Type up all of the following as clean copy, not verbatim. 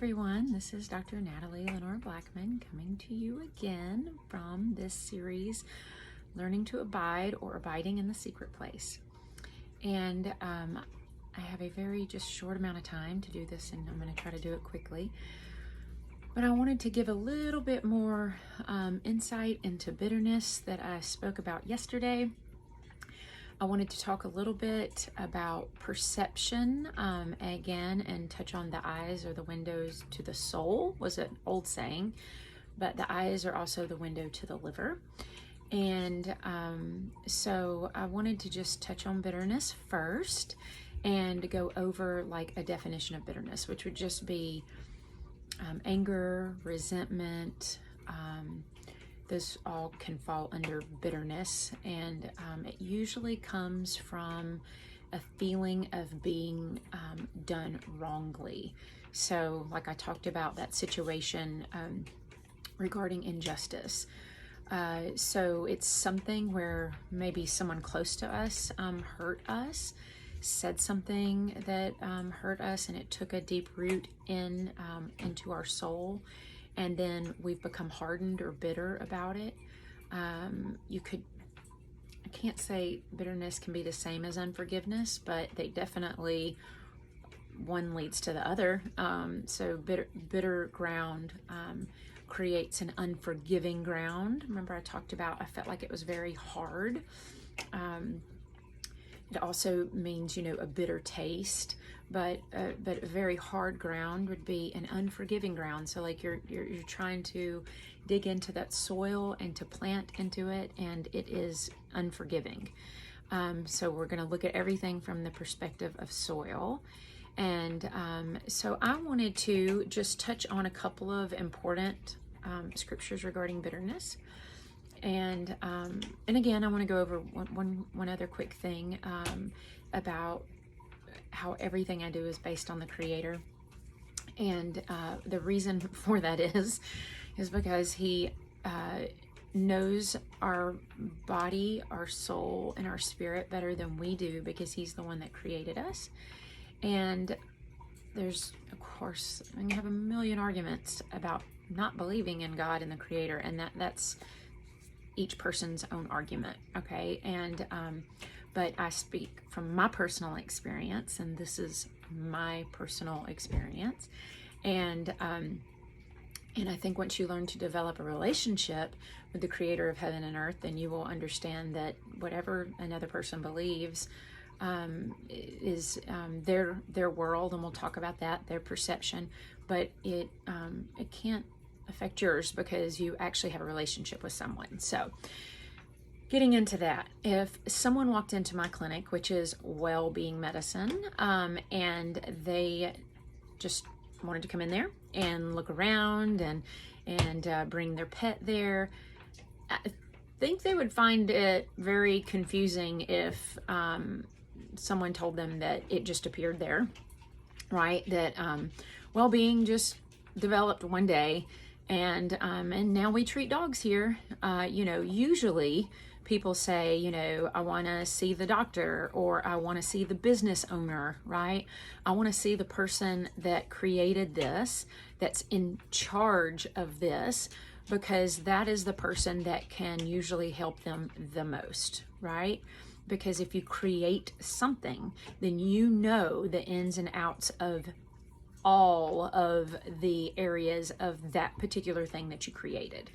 everyone, this is Dr. Natalie Lenore Blackman coming to you again from this series, Learning to Abide or Abiding in the Secret Place. And I have a very just short amount of time to do this, and I'm going to try to do it quickly. But I wanted to give a little bit more insight into bitterness that I spoke about yesterday. I wanted to talk a little bit about perception again, and touch on the eyes are the windows to the soul, was an old saying, but the eyes are also the window to the liver. And so I wanted to just touch on bitterness first and go over like a definition of bitterness, which would just be anger, resentment. Those all can fall under bitterness, and it usually comes from a feeling of being done wrongly. So like I talked about that situation regarding injustice. So it's something where maybe someone close to us hurt us, said something that hurt us, and it took a deep root into our soul. And then we've become hardened or bitter about it. I can't say bitterness can be the same as unforgiveness, but they definitely, one leads to the other. So bitter ground creates an unforgiving ground. Remember I talked about, I felt like it was very hard. It also means, a bitter taste, but a very hard ground would be an unforgiving ground. So like you're trying to dig into that soil and to plant into it, and it is unforgiving. So we're going to look at everything from the perspective of soil. And so I wanted to just touch on a couple of important scriptures regarding bitterness. And again, I want to go over one other quick thing about how everything I do is based on the Creator. And the reason for that is because He knows our body, our soul, and our spirit better than we do, because He's the one that created us. And there's, of course, I can have a million arguments about not believing in God and the Creator, and that's each person's own argument, okay? And but I speak from my personal experience, and this is my personal experience. And I think once you learn to develop a relationship with the Creator of heaven and earth, then you will understand that whatever another person believes is their world, and we'll talk about that, their perception, but it can't affect yours because you actually have a relationship with someone. So getting into that, if someone walked into my clinic, which is well-being medicine, and they just wanted to come in there and look around and bring their pet there, I think they would find it very confusing if someone told them that it just appeared there, right? That well-being just developed one day, and now we treat dogs here. Usually people say, I want to see the doctor, or I want to see the business owner, right? I want to see the person that created this, that's in charge of this, because that is the person that can usually help them the most, right? Because if you create something, then you know the ins and outs of all of the areas of that particular thing that you created.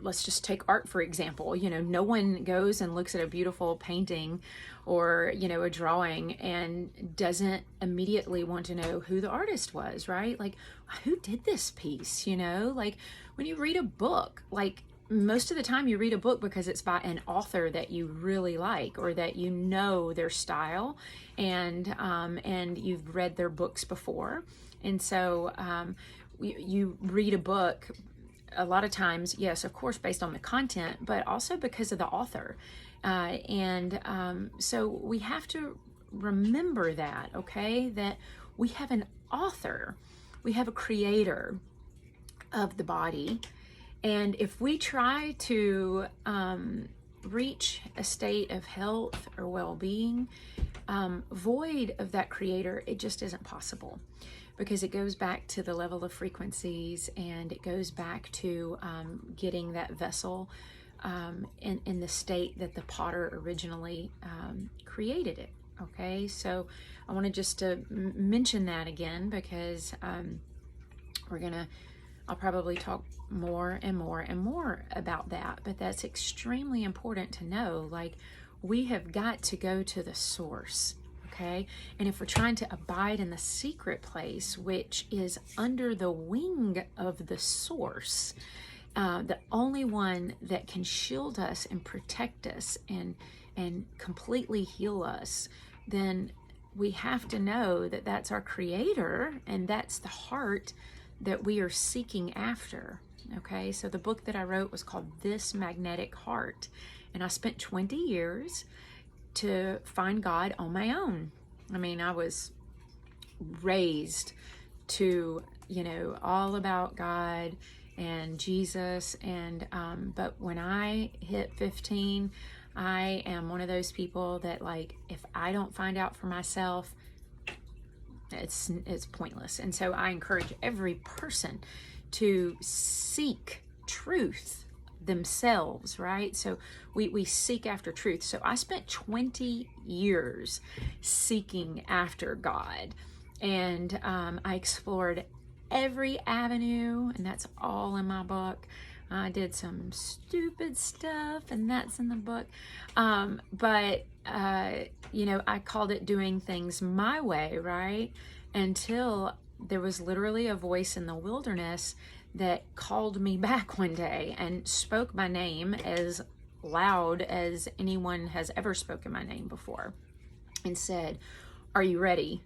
Let's just take art, for example. No one goes and looks at a beautiful painting or, a drawing and doesn't immediately want to know who the artist was, right? Like, who did this piece? Like when you read a book, like most of the time you read a book because it's by an author that you really like, or that their style, and you've read their books before. And so you read a book a lot of times, yes, of course, based on the content, but also because of the author. So we have to remember that, okay, that we have an author, we have a creator of the body. And if we try to reach a state of health or well-being void of that creator, it just isn't possible, because it goes back to the level of frequencies, and it goes back to getting that vessel in the state that the potter originally created it. Okay, so I wanted just to mention that again, because I'll probably talk more and more and more about that, but that's extremely important to know. Like, we have got to go to the source, okay? And if we're trying to abide in the secret place, which is under the wing of the source, the only one that can shield us and protect us and completely heal us, then we have to know that that's our creator, and that's the heart that we are seeking after. Okay, so the book that I wrote was called This Magnetic Heart, and I spent 20 years to find God on my own. I mean, I was raised to, all about God and Jesus, and but when I hit 15, I am one of those people that, like, if I don't find out for myself, it's pointless. And so I encourage every person to seek truth themselves, right? So we seek after truth. So I spent 20 years seeking after God, and I explored every avenue, and that's all in my book. I did some stupid stuff, and that's in the book. But I called it doing things my way, right? Until there was literally a voice in the wilderness that called me back one day and spoke my name as loud as anyone has ever spoken my name before, and said, "Are you ready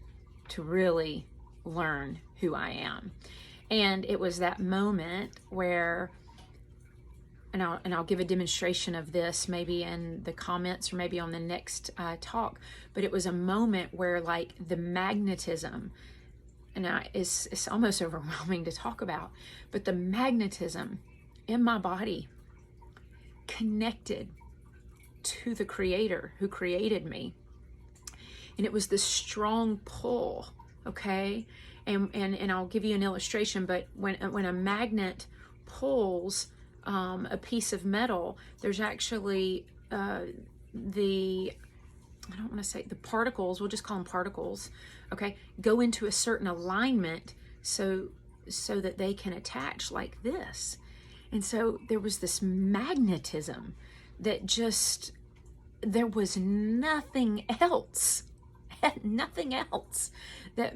to really learn who I am?" And it was that moment where, and I'll give a demonstration of this maybe in the comments or maybe on the next talk, but it was a moment where, like, the magnetism, and it's almost overwhelming to talk about, but the magnetism in my body connected to the creator who created me. And it was this strong pull, okay? And I'll give you an illustration, but when a magnet pulls a piece of metal, there's actually I don't want to say the particles, we'll just call them particles, okay, go into a certain alignment so that they can attach like this. And so there was this magnetism that just, there was nothing else that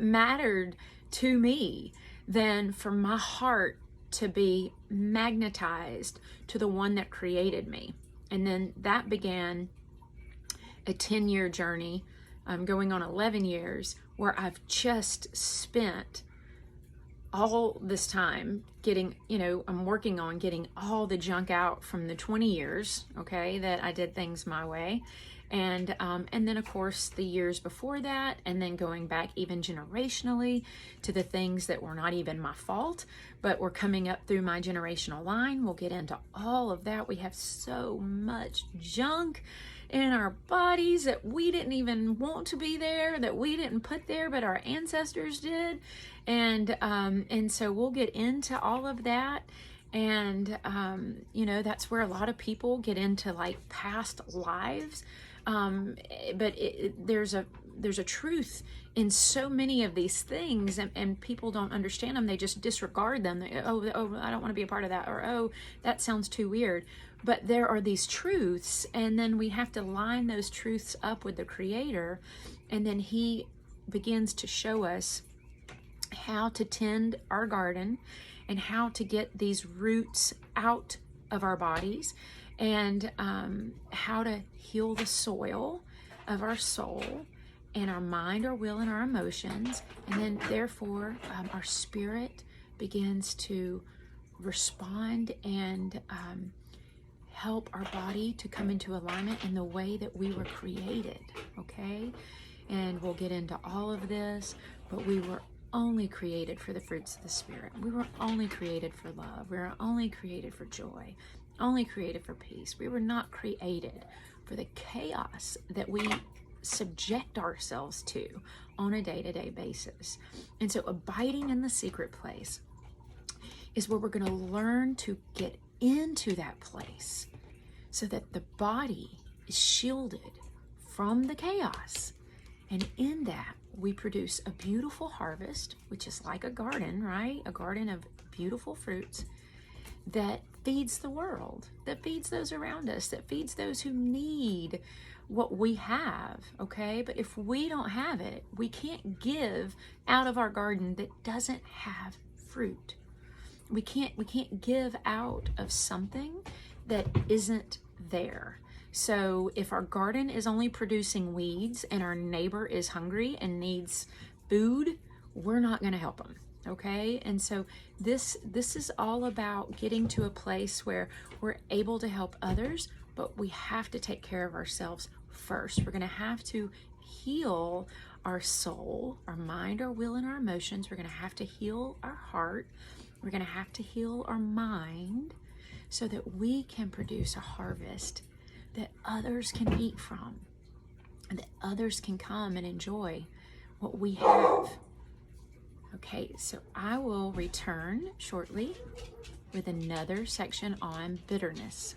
mattered to me than for my heart to be magnetized to the one that created me. And then that began a 10-year journey. I'm going on 11 years, where I've just spent all this time getting, I'm working on getting all the junk out from the 20 years, okay, that I did things my way. And then, of course, the years before that, and then going back even generationally to the things that were not even my fault, but were coming up through my generational line. We'll get into all of that. We have so much junk in our bodies that we didn't even want to be there, that we didn't put there, but our ancestors did. And so we'll get into all of that. And, that's where a lot of people get into, like, past lives. But there's a truth in so many of these things, and people don't understand them. They just disregard them. Oh, I don't want to be a part of that, or, oh, that sounds too weird. But there are these truths, and then we have to line those truths up with the Creator, and then He begins to show us how to tend our garden and how to get these roots out of our bodies, and how to heal the soil of our soul and our mind, our will, and our emotions. And then therefore our spirit begins to respond and help our body to come into alignment in the way that we were created, okay? And we'll get into all of this, but we were only created for the fruits of the Spirit. We were only created for love. We were only created for joy only created for peace. We were not created for the chaos that we subject ourselves to on a day-to-day basis. And so abiding in the secret place is where we're going to learn to get into that place so that the body is shielded from the chaos. And in that, we produce a beautiful harvest, which is like a garden, right? A garden of beautiful fruits that feeds the world, that feeds those around us, that feeds those who need what we have, okay? But if we don't have it, we can't give out of our garden that doesn't have fruit. We can't give out of something that isn't there. So if our garden is only producing weeds and our neighbor is hungry and needs food, we're not going to help them. Okay? And so this is all about getting to a place where we're able to help others, but we have to take care of ourselves first. We're going to have to heal our soul, our mind, our will, and our emotions. We're going to have to heal our heart. We're going to have to heal our mind so that we can produce a harvest that others can eat from and that others can come and enjoy what we have. Okay, so I will return shortly with another section on bitterness.